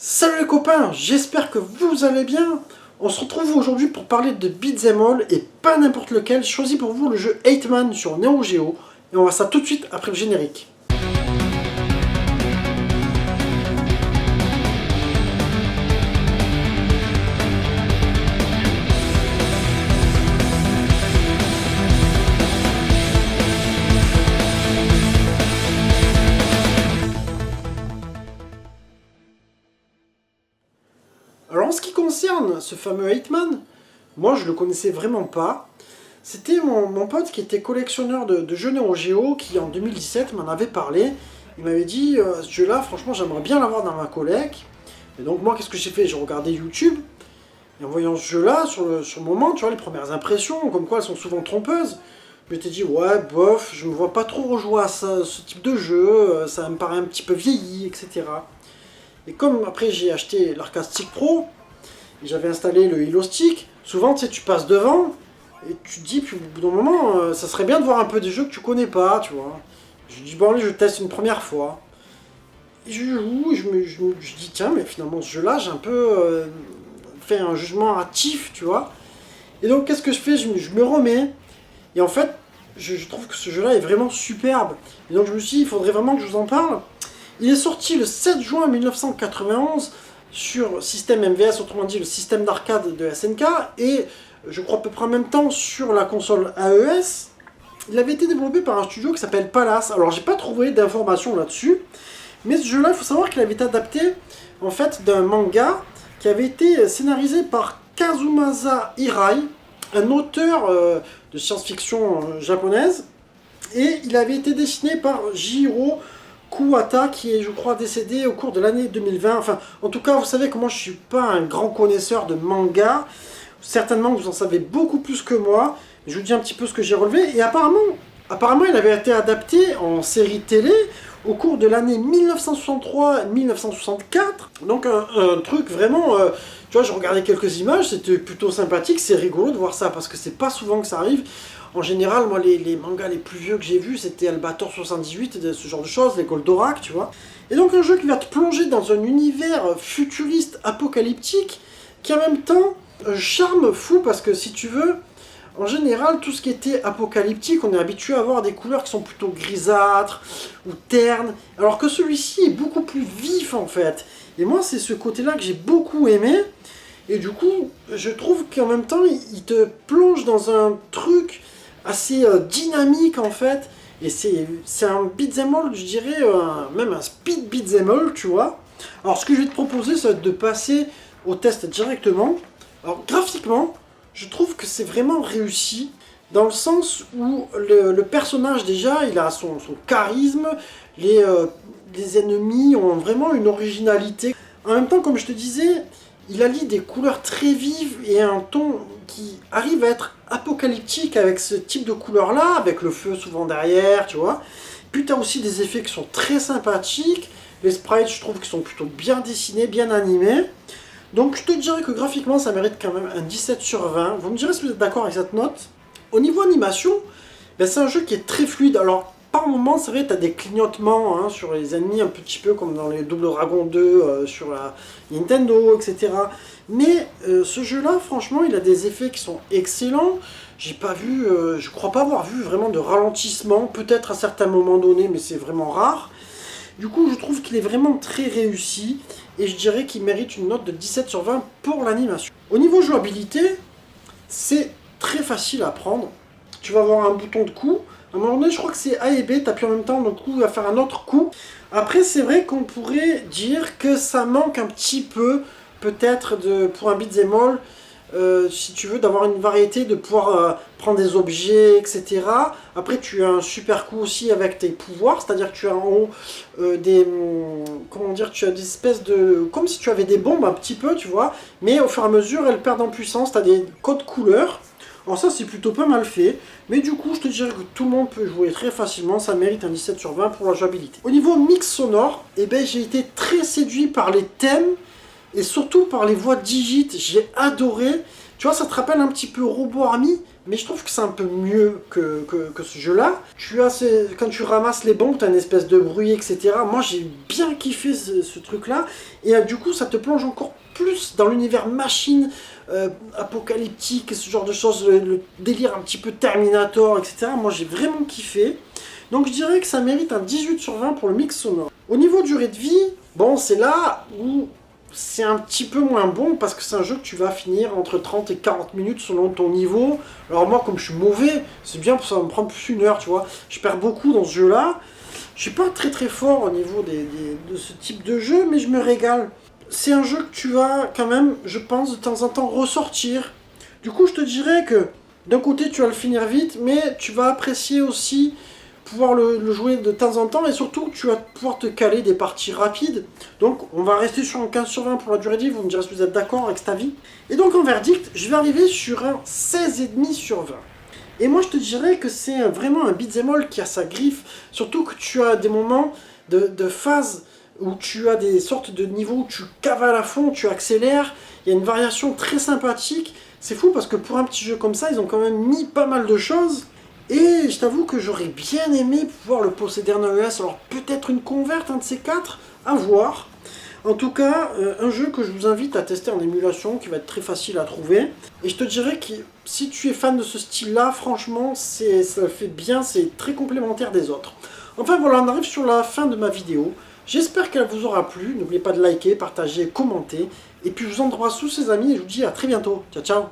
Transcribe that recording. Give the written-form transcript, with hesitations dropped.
Salut les copains, j'espère que vous allez bien. On se retrouve aujourd'hui pour parler de Beat'em All et pas n'importe lequel. Choisis pour vous le jeu 8-Man sur Neo Geo et on va ça tout de suite après le générique. Alors en ce qui concerne ce fameux 8-Man, moi je le connaissais vraiment pas. C'était mon pote qui était collectionneur de jeux Neo Geo qui en 2017 m'en avait parlé. Il m'avait dit ce jeu-là, franchement j'aimerais bien l'avoir dans ma collègue. Et donc moi qu'est-ce que j'ai fait? J'ai regardé YouTube. Et en voyant ce jeu-là, sur le moment, tu vois, les premières impressions, comme quoi elles sont souvent trompeuses, je m'étais dit ouais, bof, je me vois pas trop rejouer à ce type de jeu, ça me paraît un petit peu vieilli, etc. Et comme après j'ai acheté l'Arcade Stick Pro, et j'avais installé le Halo Stick, souvent tu sais, tu passes devant, et tu te dis, puis au bout d'un moment, ça serait bien de voir un peu des jeux que tu connais pas, tu vois. Je dis, bon allez, je teste une première fois. Et je joue, je dis, tiens, mais finalement ce jeu-là, j'ai un peu fait un jugement hâtif, tu vois. Et donc qu'est-ce que je fais? Je me remets, et en fait, je trouve que ce jeu-là est vraiment superbe. Et donc je me suis dit, il faudrait vraiment que je vous en parle. Il est sorti le 7 juin 1991 sur système MVS, autrement dit le système d'arcade de SNK, et je crois à peu près en même temps sur la console AES. Il avait été développé par un studio qui s'appelle Palace. Alors j'ai pas trouvé d'informations là-dessus, mais ce jeu-là, il faut savoir qu'il avait été adapté en fait d'un manga qui avait été scénarisé par Kazumasa Hirai, un auteur de science-fiction japonaise, et il avait été dessiné par Jiro Kuwata, qui est, je crois, décédé au cours de l'année 2020. Enfin, en tout cas, vous savez que moi, je suis pas un grand connaisseur de manga. Certainement que vous en savez beaucoup plus que moi. Je vous dis un petit peu ce que j'ai relevé. Et apparemment, il avait été adapté en série télé au cours de l'année 1963-1964. Donc, un truc vraiment... tu vois, je regardais quelques images, c'était plutôt sympathique. C'est rigolo de voir ça, parce que c'est pas souvent que ça arrive. En général, moi, les mangas les plus vieux que j'ai vus, c'était Albator 78, ce genre de choses, les Goldorak, tu vois. Et donc un jeu qui va te plonger dans un univers futuriste, apocalyptique, qui en même temps, un charme fou, parce que si tu veux, en général, tout ce qui était apocalyptique, on est habitué à avoir des couleurs qui sont plutôt grisâtres ou ternes, alors que celui-ci est beaucoup plus vif, en fait. Et moi, c'est ce côté-là que j'ai beaucoup aimé. Et du coup, je trouve qu'en même temps, il te plonge dans un truc assez dynamique en fait, et c'est un beat'em all, je dirais, même un speed beat'em all, tu vois. Alors ce que je vais te proposer, ça va être de passer au test directement. Alors graphiquement, je trouve que c'est vraiment réussi, dans le sens où le personnage déjà, il a son charisme, les ennemis ont vraiment une originalité. En même temps, comme je te disais, il allie des couleurs très vives et un ton qui arrive à être apocalyptique avec ce type de couleurs-là, avec le feu souvent derrière, tu vois. Puis tu as aussi des effets qui sont très sympathiques. Les sprites, je trouve qu'ils sont plutôt bien dessinés, bien animés. Donc je te dirais que graphiquement, ça mérite quand même un 17 sur 20. Vous me direz si vous êtes d'accord avec cette note. Au niveau animation, ben, c'est un jeu qui est très fluide. Alors, par moments, c'est vrai, tu as des clignotements hein, sur les ennemis, un petit peu comme dans les Double Dragon 2 sur la Nintendo, etc. Mais ce jeu-là, franchement, il a des effets qui sont excellents. J'ai pas vu, je crois pas avoir vu vraiment de ralentissement, peut-être à certains moments donnés, mais c'est vraiment rare. Du coup, je trouve qu'il est vraiment très réussi, et je dirais qu'il mérite une note de 17 sur 20 pour l'animation. Au niveau jouabilité, c'est très facile à prendre. Tu vas avoir un bouton de coup. À un moment donné, je crois que c'est A et B, tu appuies en même temps, le coup va faire un autre coup. Après, c'est vrai qu'on pourrait dire que ça manque un petit peu, peut-être, pour un beat'em all, si tu veux, d'avoir une variété, de pouvoir prendre des objets, etc. Après, tu as un super coup aussi avec tes pouvoirs, c'est-à-dire que tu as en haut comment dire, tu as des espèces de... comme si tu avais des bombes un petit peu, tu vois, mais au fur et à mesure, elles perdent en puissance, tu as des codes couleurs. Alors ça c'est plutôt pas mal fait, mais du coup je te dirais que tout le monde peut jouer très facilement, ça mérite un 17 sur 20 pour la jouabilité. Au niveau mix sonore, eh ben, j'ai été très séduit par les thèmes, et surtout par les voix digites, j'ai adoré, Tu vois, ça te rappelle un petit peu Robo Army, mais je trouve que c'est un peu mieux que ce jeu-là. Quand tu ramasses les bombes, tu as une espèce de bruit, etc. Moi, j'ai bien kiffé ce truc-là. Et du coup, ça te plonge encore plus dans l'univers machine, apocalyptique, et ce genre de choses, le délire un petit peu Terminator, etc. Moi, j'ai vraiment kiffé. Donc, je dirais que ça mérite un 18/20 pour le mix sonore. Au niveau durée de vie, bon, c'est là où c'est un petit peu moins bon parce que c'est un jeu que tu vas finir entre 30 et 40 minutes selon ton niveau. Alors moi, comme je suis mauvais, c'est bien, ça va me prendre plus une heure, tu vois. Je perds beaucoup dans ce jeu-là. Je suis pas très très fort au niveau de ce type de jeu, mais je me régale. C'est un jeu que tu vas quand même, je pense, de temps en temps ressortir. Du coup, je te dirais que d'un côté, tu vas le finir vite, mais tu vas apprécier aussi pouvoir le jouer de temps en temps, et surtout tu vas pouvoir te caler des parties rapides. Donc on va rester sur un 15/20 pour la durée de vie, vous me direz si vous êtes d'accord avec cet avis. Et donc en verdict, je vais arriver sur un 16,5/20. Et moi je te dirais que c'est vraiment un beat'em all qui a sa griffe, surtout que tu as des moments de phase où tu as des sortes de niveaux où tu cavales à fond, tu accélères, il y a une variation très sympathique. C'est fou parce que pour un petit jeu comme ça, ils ont quand même mis pas mal de choses. Et je t'avoue que j'aurais bien aimé pouvoir le posséder en AES, alors peut-être une converte, un de ces quatre, à voir. En tout cas, un jeu que je vous invite à tester en émulation, qui va être très facile à trouver. Et je te dirais que si tu es fan de ce style-là, franchement, ça fait bien, c'est très complémentaire des autres. Enfin voilà, on arrive sur la fin de ma vidéo. J'espère qu'elle vous aura plu. N'oubliez pas de liker, partager, commenter. Et puis je vous embrasse tous ces amis et je vous dis à très bientôt. Ciao, ciao.